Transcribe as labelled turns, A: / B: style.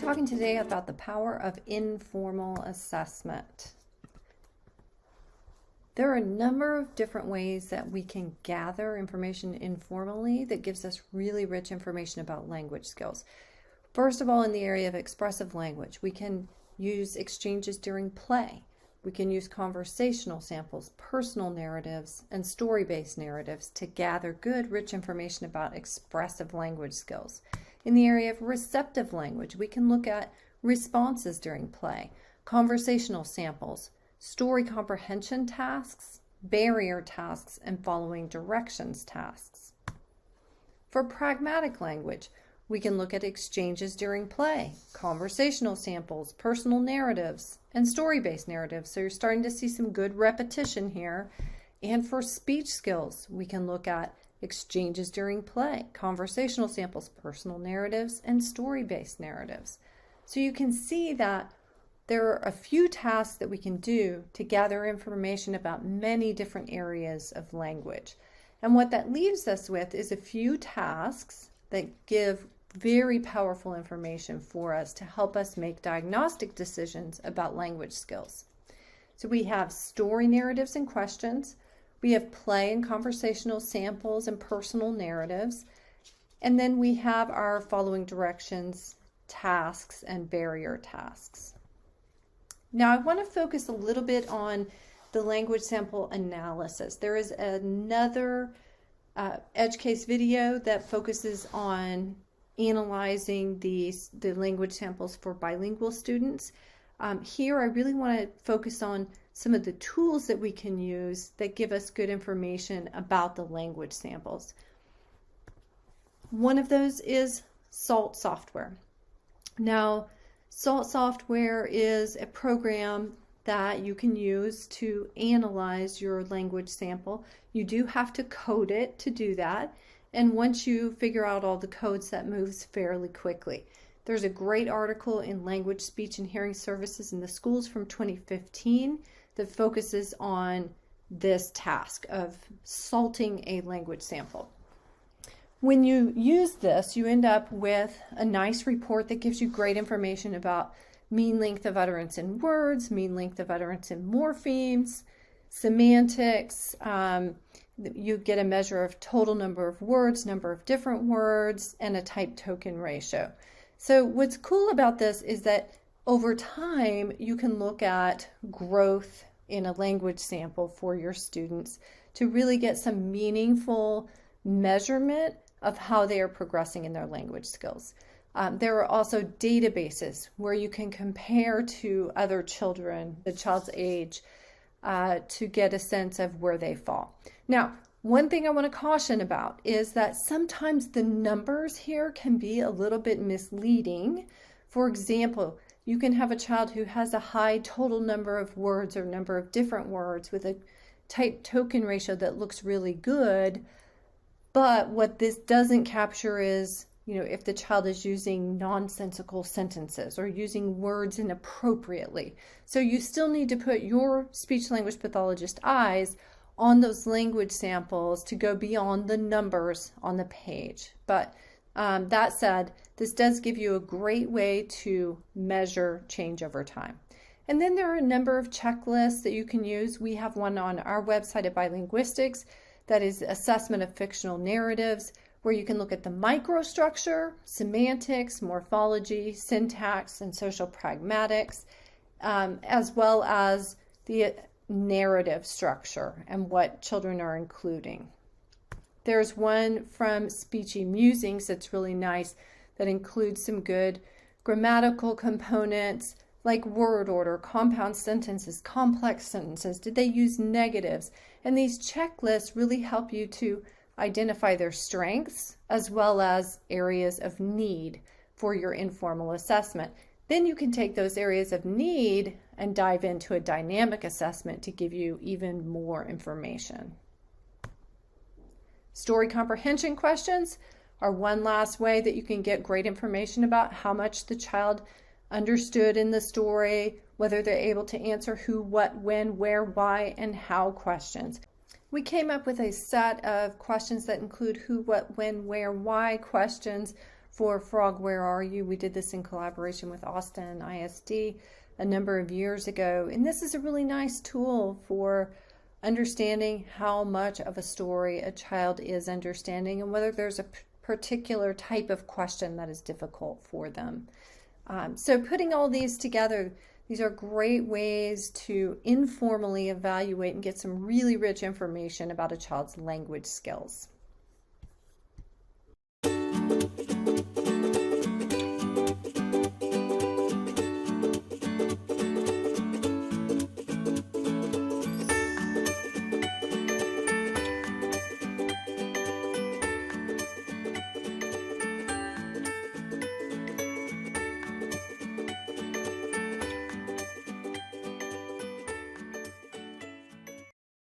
A: talking today about the power of informal assessment. There are a number of different ways that we can gather information informally that gives us really rich information about language skills. First of all, in the area of expressive language, we can use exchanges during play. We can use conversational samples, personal narratives, and story-based narratives to gather good, rich information about expressive language skills. In the area of receptive language, we can look at responses during play, conversational samples, story comprehension tasks, barrier tasks, and following directions tasks. For pragmatic language, we can look at exchanges during play, conversational samples, personal narratives, and story-based narratives. So you're starting to see some good repetition here. And for speech skills, we can look at exchanges during play, conversational samples, personal narratives, and story-based narratives. So you can see that there are a few tasks that we can do to gather information about many different areas of language. And what that leaves us with is a few tasks that give very powerful information for us to help us make diagnostic decisions about language skills. So we have story narratives and questions. We have play and conversational samples and personal narratives. And then we have our following directions, tasks, and barrier tasks. Now I want to focus a little bit on the language sample analysis. There is another edge case video that focuses on analyzing the language samples for bilingual students. Here I really want to focus on some of the tools that we can use that give us good information about the language samples. One of those is SALT software. Now, SALT software is a program that you can use to analyze your language sample. You do have to code it to do that. And once you figure out all the codes, that moves fairly quickly. There's a great article in Language, Speech, and Hearing Services in the Schools from 2015 that focuses on this task of salting a language sample. When you use this, you end up with a nice report that gives you great information about mean length of utterance in words, mean length of utterance in morphemes, semantics. You get a measure of total number of words, number of different words, and a type token ratio. So what's cool about this is that over time you can look at growth in a language sample for your students to really get some meaningful measurement of how they are progressing in their language skills. There are also databases where you can compare to other children, the child's age, to get a sense of where they fall. Now, one thing I want to caution about is that sometimes the numbers here can be a little bit misleading. For example, you can have a child who has a high total number of words or number of different words with a type token ratio that looks really good, but what this doesn't capture is, if the child is using nonsensical sentences or using words inappropriately. So you still need to put your speech language pathologist eyes on those language samples to go beyond the numbers on the page. But that said, this does give you a great way to measure change over time. And then there are a number of checklists that you can use. We have one on our website at Bilinguistics that is assessment of fictional narratives, where you can look at the microstructure, semantics, morphology, syntax, and social pragmatics, as well as the narrative structure and what children are including. There's one from Speechy Musings that's really nice that includes some good grammatical components like word order, compound sentences, complex sentences. Did they use negatives? And these checklists really help you to identify their strengths as well as areas of need for your informal assessment. Then you can take those areas of need and dive into a dynamic assessment to give you even more information. Story comprehension questions are one last way that you can get great information about how much the child understood in the story, whether they're able to answer who, what, when, where, why, and how questions. We came up with a set of questions that include who, what, when, where, why questions for Frog Where Are You? We did this in collaboration with Austin ISD a number of years ago. And this is a really nice tool for understanding how much of a story a child is understanding and whether there's a particular type of question that is difficult for them. So putting all these together, these are great ways to informally evaluate and get some really rich information about a child's language skills.